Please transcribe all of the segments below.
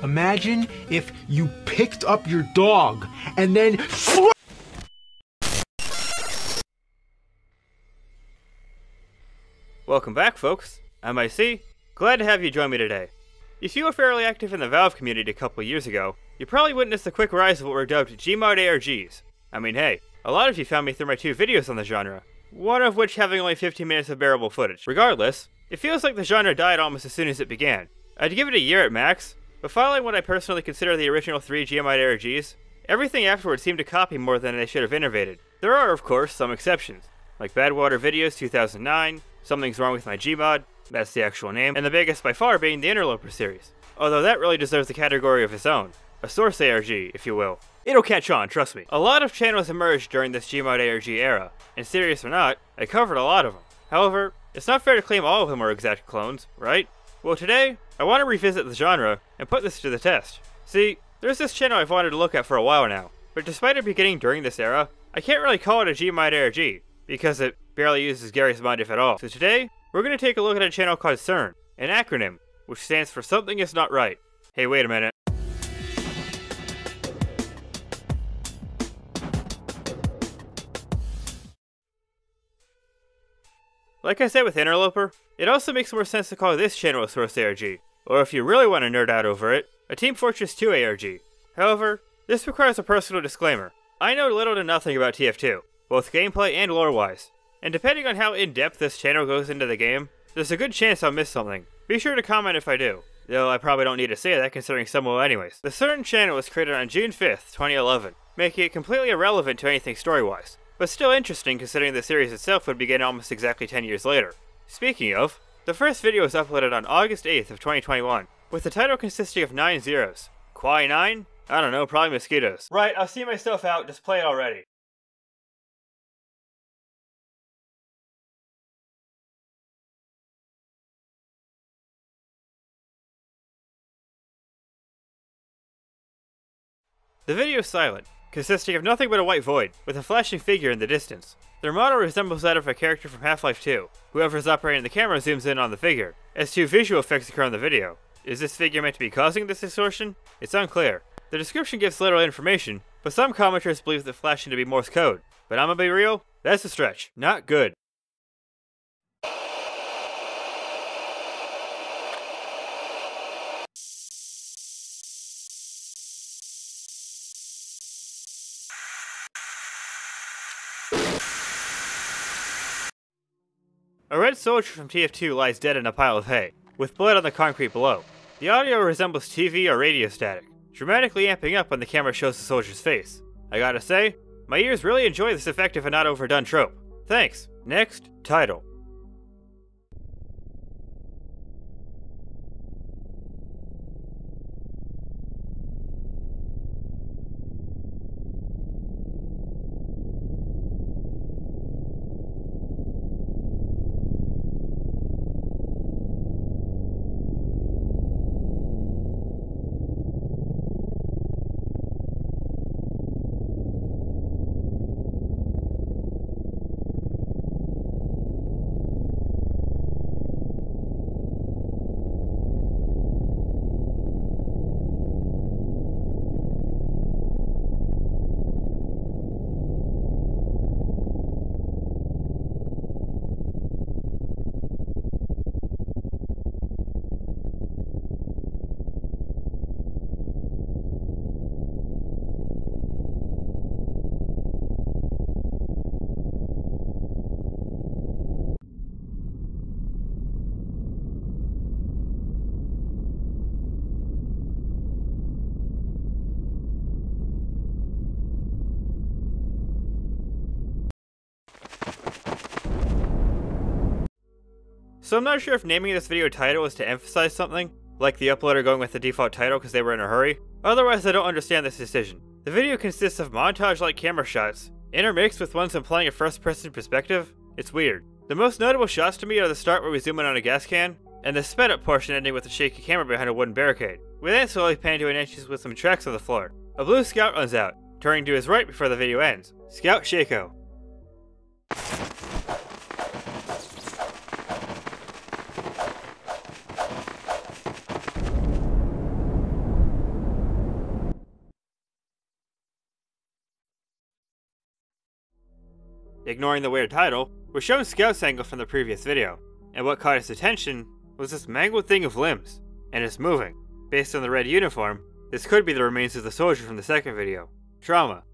Imagine if you picked up your dog and then Welcome back, folks. I'm IC. Glad to have you join me today. If you were fairly active in the Valve community a couple years ago, you probably witnessed the quick rise of what were dubbed Gmod ARGs. I mean, hey, a lot of you found me through my 2 videos on the genre, one of which having only 15 minutes of bearable footage. Regardless, it feels like the genre died almost as soon as it began. I'd give it a year at max, but following what I personally consider the original 3 Gmod ARGs, everything afterwards seemed to copy more than they should have innovated. There are, of course, some exceptions, like BadwaterVideos2009, Something's Wrong with My Gmod, that's the actual name, and the biggest by far being the INTERLOPER series. Although that really deserves a category of its own. A Source ARG, if you will. It'll catch on, trust me. A lot of channels emerged during this Gmod ARG era, and serious or not, I covered a lot of them. However, it's not fair to claim all of them are exact clones, right? Well, today, I want to revisit the genre and put this to the test. See, there's this channel I've wanted to look at for a while now, but despite it beginning during this era, I can't really call it a Gmod ARG, because it barely uses garry'smod if at all. So today, we're going to take a look at a channel called CERN, an acronym, which stands for Something Is Not Right. Hey, wait a minute. Like I said with INTERLOPER, it also makes more sense to call this channel a Source ARG, or if you really want to nerd out over it, a Team Fortress 2 ARG. However, this requires a personal disclaimer. I know little to nothing about TF2, both gameplay and lore-wise, and depending on how in-depth this channel goes into the game, there's a good chance I'll miss something. Be sure to comment if I do, though I probably don't need to say that considering some will anyways. The CERN channel was created on June 5th, 2011, making it completely irrelevant to anything story-wise, but still interesting considering the series itself would begin almost exactly 10 years later. Speaking of, the first video was uploaded on August 8th of 2021, with the title consisting of 9 zeros. Why 9? I don't know, probably mosquitoes. Right, I'll see myself out, just play it already. The video is silent, consisting of nothing but a white void, with a flashing figure in the distance. Their model resembles that of a character from Half-Life 2. Whoever is operating the camera zooms in on the figure, as 2 visual effects occur in the video. Is this figure meant to be causing this distortion? It's unclear. The description gives little information, but some commenters believe the flashing to be Morse code. But I'ma be real, that's a stretch. Not good. A red soldier from TF2 lies dead in a pile of hay, with blood on the concrete below. The audio resembles TV or radio static, dramatically amping up when the camera shows the soldier's face. I gotta say, my ears really enjoy this effective and not overdone trope. Thanks. Next, title. So I'm not sure if naming this video title is to emphasize something, like the uploader going with the default title because they were in a hurry. Otherwise I don't understand this decision. The video consists of montage-like camera shots, intermixed with ones implying a first-person perspective. It's weird. The most notable shots to me are the start where we zoom in on a gas can, and the sped-up portion ending with a shaky camera behind a wooden barricade. We then slowly pan to an entrance with some tracks on the floor. A blue scout runs out, turning to his right before the video ends. Scout Shaco. ignoring the weird title, we're shown Scout's angle from the previous video, and what caught his attention was this mangled thing of limbs, and it's moving. Based on the red uniform, this could be the remains of the soldier from the second video. Trauma.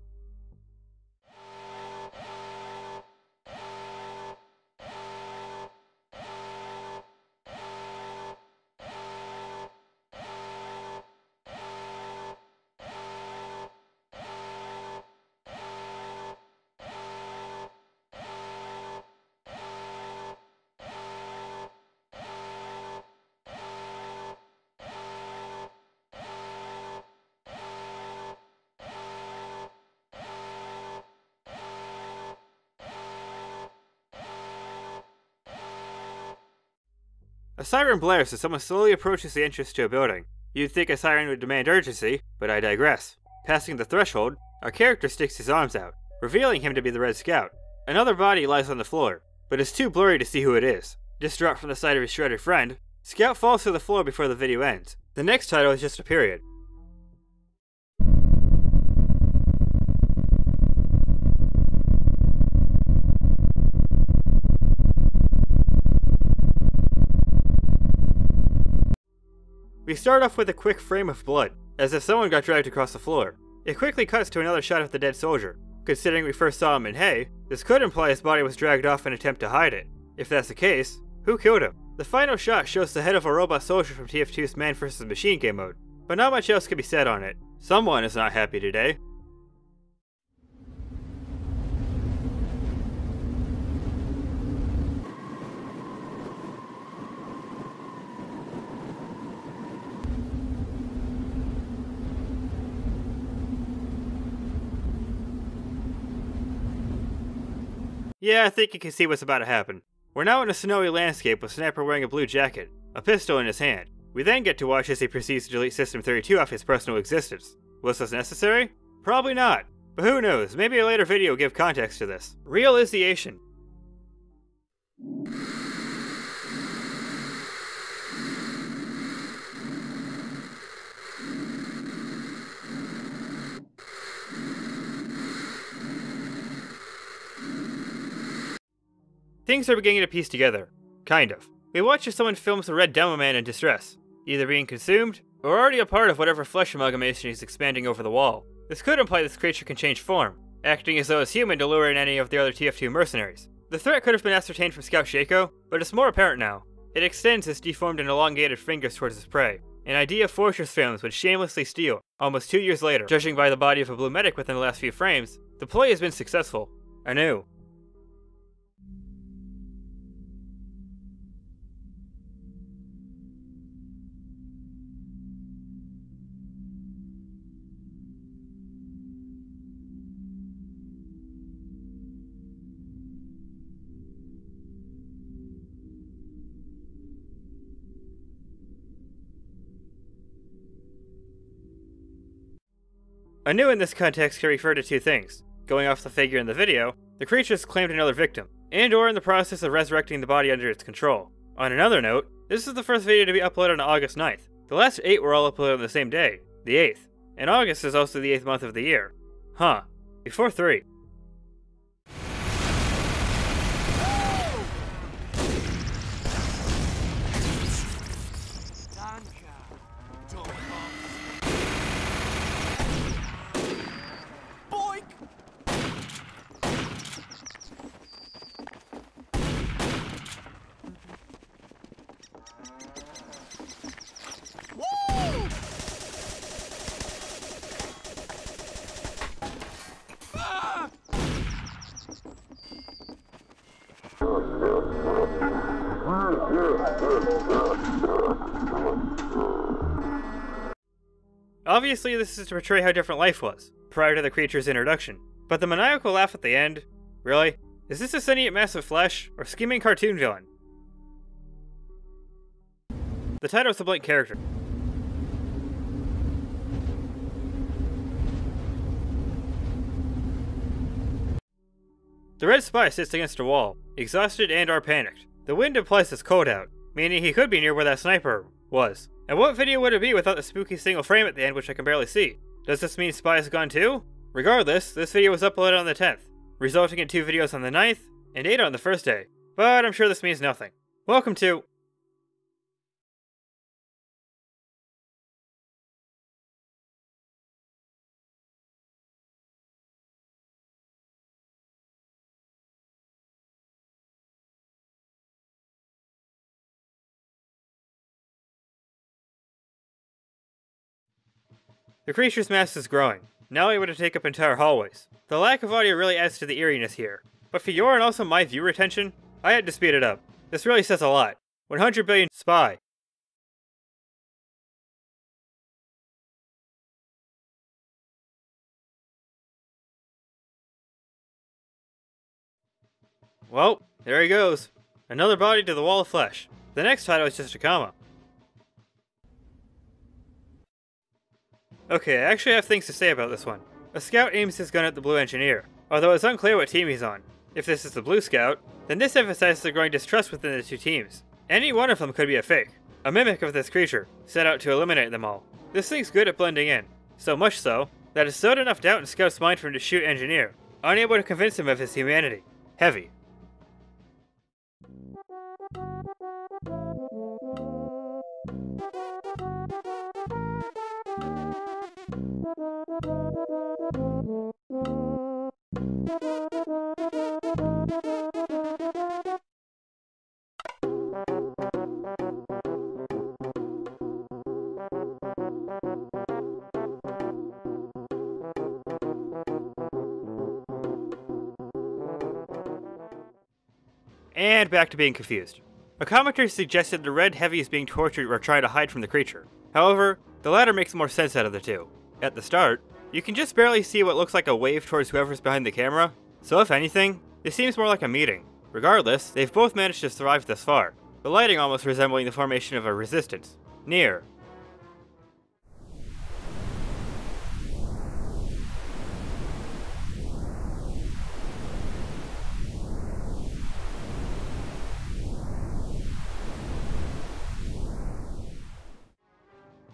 A siren blares as someone slowly approaches the entrance to a building. You'd think a siren would demand urgency, but I digress. Passing the threshold, our character sticks his arms out, revealing him to be the Red Scout. Another body lies on the floor, but it's too blurry to see who it is. Distraught from the sight of his shredded friend, Scout falls to the floor before the video ends. The next title is just a period. We start off with a quick frame of blood, as if someone got dragged across the floor. It quickly cuts to another shot of the dead soldier. Considering we first saw him in hay, this could imply his body was dragged off in an attempt to hide it. If that's the case, who killed him? The final shot shows the head of a robot soldier from TF2's Man vs. Machine game mode, but not much else can be said on it. Someone is not happy today. Yeah, I think you can see what's about to happen. We're now in a snowy landscape with Sniper wearing a blue jacket, a pistol in his hand. We then get to watch as he proceeds to delete System 32 off his personal existence. Was this necessary? Probably not. But who knows, maybe a later video will give context to this. Realization. Things are beginning to piece together. Kind of. We watch as someone films the red demo man in distress, either being consumed, or already a part of whatever flesh amalgamation is expanding over the wall. This could imply this creature can change form, acting as though it's human to lure in any of the other TF2 mercenaries. The threat could have been ascertained from Scout Shaco, but it's more apparent now. It extends its deformed and elongated fingers towards its prey, an idea Fortress films would shamelessly steal, almost 2 years later. Judging by the body of a blue medic within the last few frames, the play has been successful. Anew. Anew in this context can refer to two things. Going off the figure in the video, the creature has claimed another victim, and or in the process of resurrecting the body under its control. On another note, this is the first video to be uploaded on August 9th. The last 8 were all uploaded on the same day, the 8th, and August is also the 8th month of the year. Huh. Before 3. Obviously, this is to portray how different life was, prior to the creature's introduction. But the maniacal laugh at the end? Really? Is this a sentient mass of flesh, or scheming cartoon villain? The title is a blank character. The red spy sits against a wall, exhausted and or panicked. The wind implies it's cold out, meaning he could be near where that sniper was. And what video would it be without the spooky single frame at the end, which I can barely see? Does this mean Spy is gone too? Regardless, this video was uploaded on the 10th. resulting in 2 videos on the 9th, and 8 on the first day. But I'm sure this means nothing. Welcome to... The creature's mass is growing, now able to take up entire hallways. The lack of audio really adds to the eeriness here, but for your and also my view retention, I had to speed it up. This really says a lot. 100 billion spy. Well, there he goes. Another body to the wall of flesh. The next title is just a comma. Okay, I actually have things to say about this one. A scout aims his gun at the blue engineer, although it's unclear what team he's on. If this is the blue scout, then this emphasizes the growing distrust within the two teams. Any one of them could be a fake, a mimic of this creature, set out to eliminate them all. This thing's good at blending in, so much so, that it sowed enough doubt in Scout's mind for him to shoot engineer, unable to convince him of his humanity. Heavy. And back to being confused. A commenter suggested the red heavy is being tortured or trying to hide from the creature. However, the latter makes more sense out of the two. At the start, you can just barely see what looks like a wave towards whoever's behind the camera, so if anything, this seems more like a meeting. Regardless, they've both managed to survive this far, the lighting almost resembling the formation of a resistance. Near.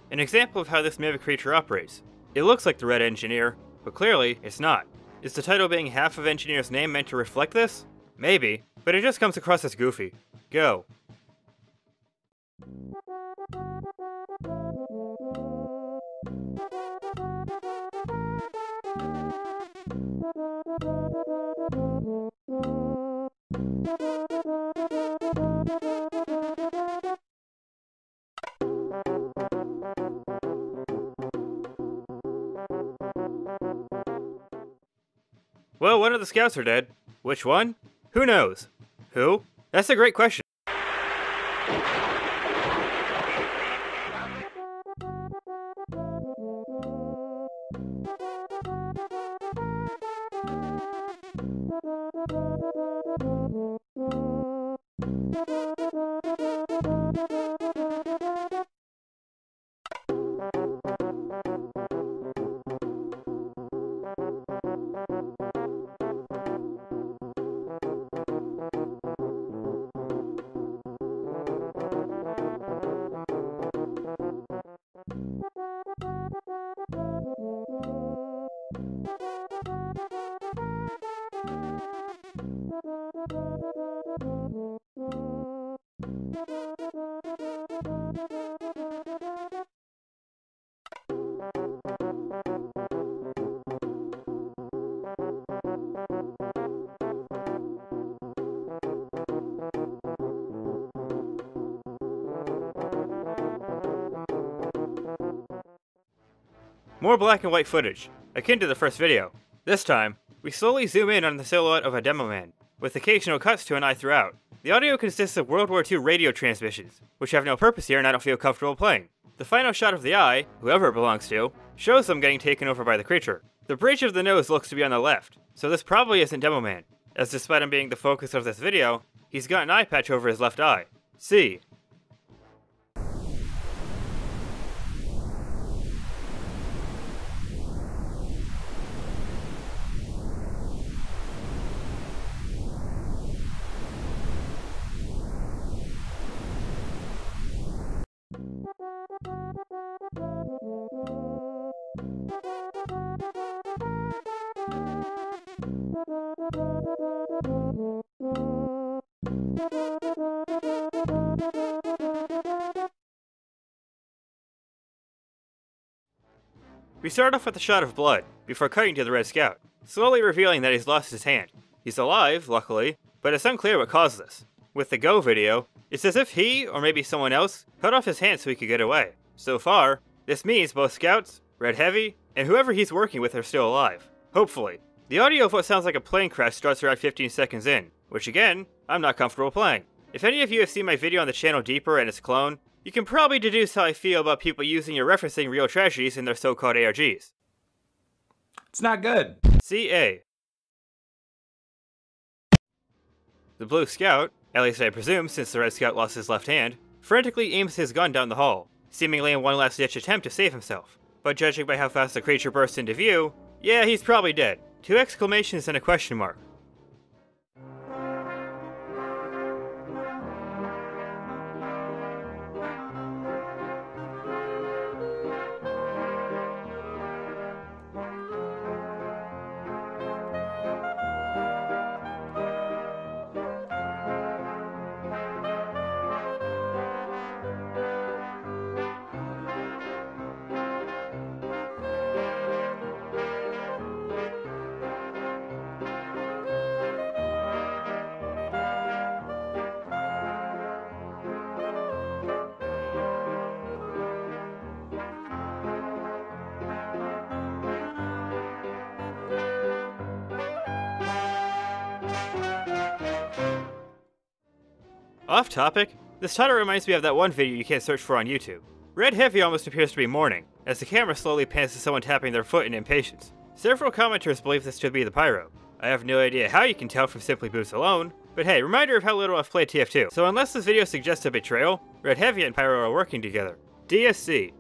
An example of how this mimic creature operates. It looks like the red engineer, but clearly, it's not. Is the title being half of engineer's name meant to reflect this? Maybe, but it just comes across as goofy. Go. Well, one of the scouts are dead. Which one? Who knows? Who? That's a great question. More black and white footage, akin to the first video. This time, we slowly zoom in on the silhouette of a demo man, with occasional cuts to an eye throughout. The audio consists of World War II radio transmissions, which have no purpose here and I don't feel comfortable playing. The final shot of the eye, whoever it belongs to, shows them getting taken over by the creature. The bridge of the nose looks to be on the left, so this probably isn't Demo Man, as despite him being the focus of this video, he's got an eye patch over his left eye. See. We start off with a shot of blood, before cutting to the Red Scout, slowly revealing that he's lost his hand. He's alive, luckily, but it's unclear what caused this. With the Go video, it's as if he, or maybe someone else, cut off his hand so he could get away. So far, this means both Scouts, Red Heavy, and whoever he's working with are still alive. Hopefully. The audio of what sounds like a plane crash starts around 15 seconds in, which again, I'm not comfortable playing. If any of you have seen my video on the channel Deeper and its clone, you can probably deduce how I feel about people using or referencing real tragedies in their so-called ARGs. It's not good. CA. The Blue Scout, at least I presume since the Red Scout lost his left hand, frantically aims his gun down the hall, seemingly in one last-ditch attempt to save himself. But judging by how fast the creature bursts into view, yeah, he's probably dead. 2 exclamations and a question mark. Off topic, this title reminds me of that one video you can't search for on YouTube. Red Heavy almost appears to be mourning, as the camera slowly pans to someone tapping their foot in impatience. Several commenters believe this to be the Pyro. I have no idea how you can tell from simply boots alone, but hey, reminder of how little I've played TF2. So unless this video suggests a betrayal, Red Heavy and Pyro are working together. DSC.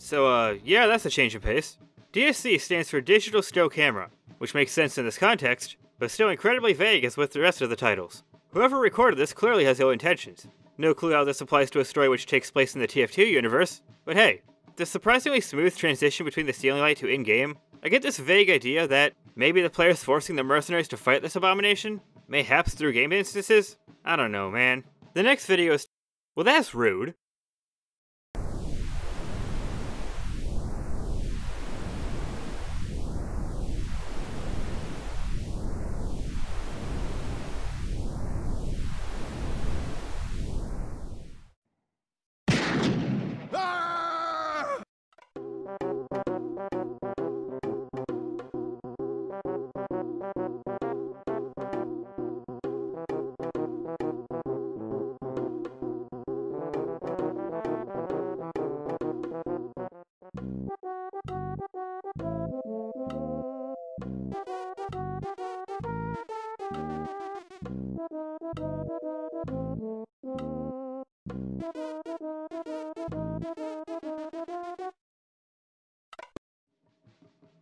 So, yeah, that's a change of pace. DSC stands for Digital Still Camera, which makes sense in this context, but still incredibly vague as with the rest of the titles. Whoever recorded this clearly has ill intentions. No clue how this applies to a story which takes place in the TF2 universe, but hey, the surprisingly smooth transition between the ceiling light to in-game, I get this vague idea that maybe the player's forcing the mercenaries to fight this abomination? Mayhaps through game instances? I don't know, man. The next video is... well, that's rude.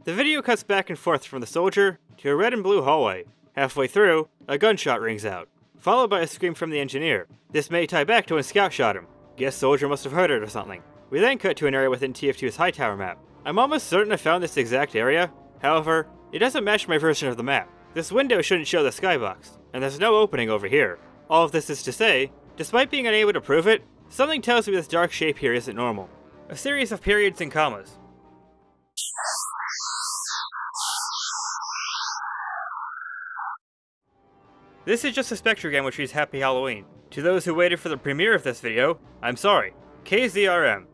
The video cuts back and forth from the soldier to a red and blue hallway. Halfway through, a gunshot rings out, followed by a scream from the engineer. This may tie back to when Scout shot him. Guess soldier must have heard it or something. We then cut to an area within TF2's high tower map. I'm almost certain I found this exact area. However, it doesn't match my version of the map. This window shouldn't show the skybox, and there's no opening over here. All of this is to say, despite being unable to prove it, something tells me this dark shape here isn't normal. A series of periods and commas. This is just a spectrogram which reads Happy Halloween. To those who waited for the premiere of this video, I'm sorry. KZRM.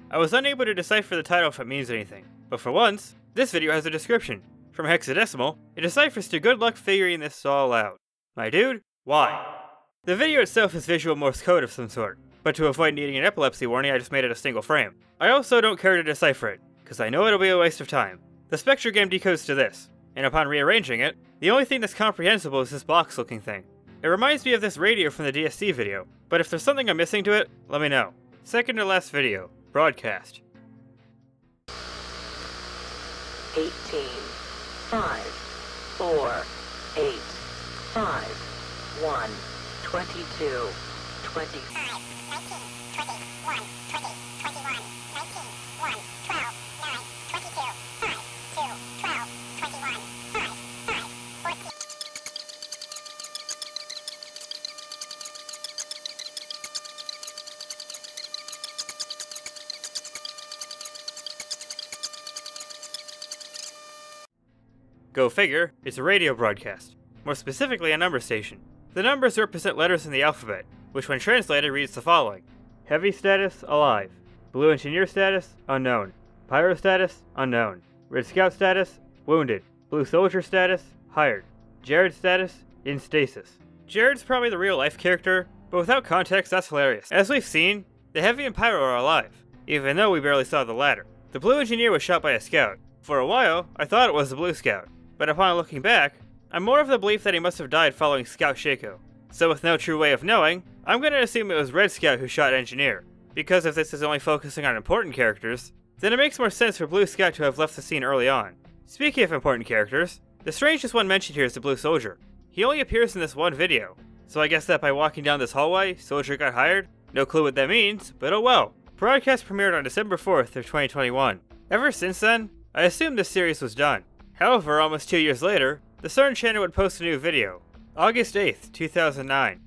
I was unable to decipher the title if it means anything, but for once, this video has a description. From hexadecimal, it deciphers to good luck figuring this all out. My dude, why? The video itself is visual Morse code of some sort, but to avoid needing an epilepsy warning I just made it a single frame. I also don't care to decipher it, because I know it'll be a waste of time. The spectrogram decodes to this, and upon rearranging it, the only thing that's comprehensible is this box looking thing. It reminds me of this radio from the DSC video, but if there's something I'm missing to it, let me know. Second to last video. Broadcast. 18, 5, 4, 8, 5, 1, 22, 20. 19, 20, 1, 20, 21, 19, 1, 12, 9, 22, 5, 2, 12, 21, 5, 5, 14. Go figure, it's a radio broadcast. More specifically, a number station. The numbers represent letters in the alphabet, which when translated reads the following. Heavy status, alive. Blue engineer status, unknown. Pyro status, unknown. Red scout status, wounded. Blue soldier status, hired. Jared status, in stasis. Jared's probably the real life character, but without context that's hilarious. As we've seen, the Heavy and Pyro are alive, even though we barely saw the latter. The blue engineer was shot by a scout. For a while, I thought it was the blue scout, but upon looking back, I'm more of the belief that he must have died following Scout Shaco. So with no true way of knowing, I'm gonna assume it was Red Scout who shot Engineer, because if this is only focusing on important characters, then it makes more sense for Blue Scout to have left the scene early on. Speaking of important characters, the strangest one mentioned here is the Blue Soldier. He only appears in this one video, so I guess that by walking down this hallway, Soldier got hired? No clue what that means, but oh well. Broadcast premiered on December 4th of 2021. Ever since then, I assumed this series was done. However, almost 2 years later, the CERN channel would post a new video, August 8th, 2009.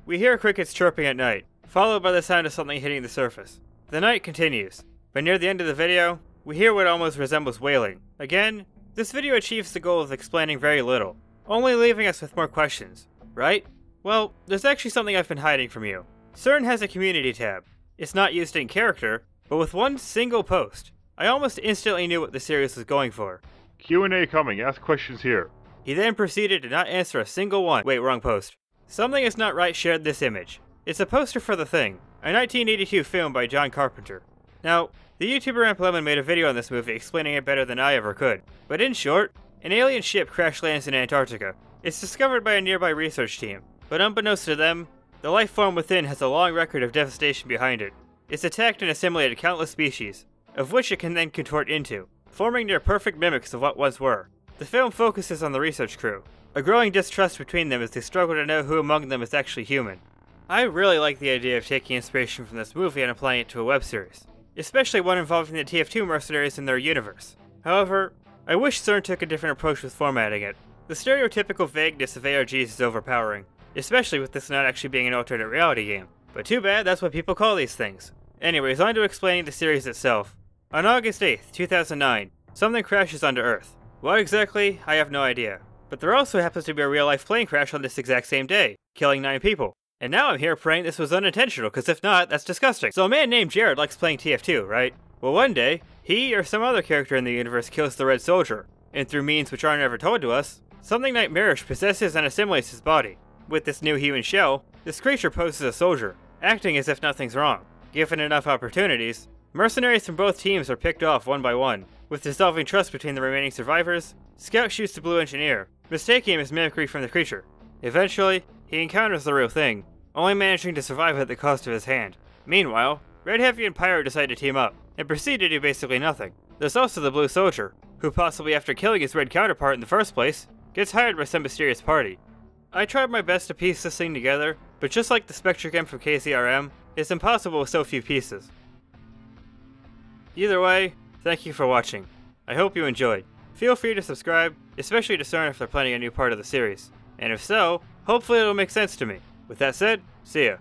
We hear crickets chirping at night, followed by the sound of something hitting the surface. The night continues, but near the end of the video, we hear what almost resembles wailing. Again, this video achieves the goal of explaining very little, only leaving us with more questions, right? Well, there's actually something I've been hiding from you. CERN has a community tab. It's not used in character, but with one single post, I almost instantly knew what the series was going for. Q&A coming, ask questions here. He then proceeded to not answer a single one. Wait, wrong post. Something is not right shared this image. It's a poster for The Thing, a 1982 film by John Carpenter. Now, the YouTuber EmpLemon made a video on this movie explaining it better than I ever could. But in short, an alien ship crash lands in Antarctica. It's discovered by a nearby research team, but unbeknownst to them, the life form within has a long record of devastation behind it. It's attacked and assimilated countless species, of which it can then contort into, forming near perfect mimics of what once were. The film focuses on the research crew, a growing distrust between them as they struggle to know who among them is actually human. I really like the idea of taking inspiration from this movie and applying it to a web series, especially one involving the TF2 mercenaries in their universe. However, I wish CERN took a different approach with formatting it. The stereotypical vagueness of ARGs is overpowering, especially with this not actually being an alternate reality game. But too bad that's what people call these things. Anyways, on to explaining the series itself. On August 8th, 2009, something crashes onto Earth. What exactly, I have no idea. But there also happens to be a real-life plane crash on this exact same day, killing 9 people. And now I'm here praying this was unintentional, because if not, that's disgusting. So a man named Jared likes playing TF2, right? Well, one day, he or some other character in the universe kills the Red Soldier, and through means which aren't ever told to us, something nightmarish possesses and assimilates his body. With this new human shell, this creature poses a soldier, acting as if nothing's wrong. Given enough opportunities, mercenaries from both teams are picked off one by one. With dissolving trust between the remaining survivors, Scout shoots the blue engineer, mistaking him as mimicry from the creature. Eventually, he encounters the real thing, only managing to survive at the cost of his hand. Meanwhile, Red Heavy and Pyro decide to team up, and proceed to do basically nothing. There's also the blue soldier, who possibly after killing his red counterpart in the first place, gets hired by some mysterious party. I tried my best to piece this thing together, but just like the Spectrochem from KCRM, it's impossible with so few pieces. Either way, thank you for watching. I hope you enjoyed. Feel free to subscribe, especially to discern if they're planning a new part of the series. And if so, hopefully it'll make sense to me. With that said, see ya.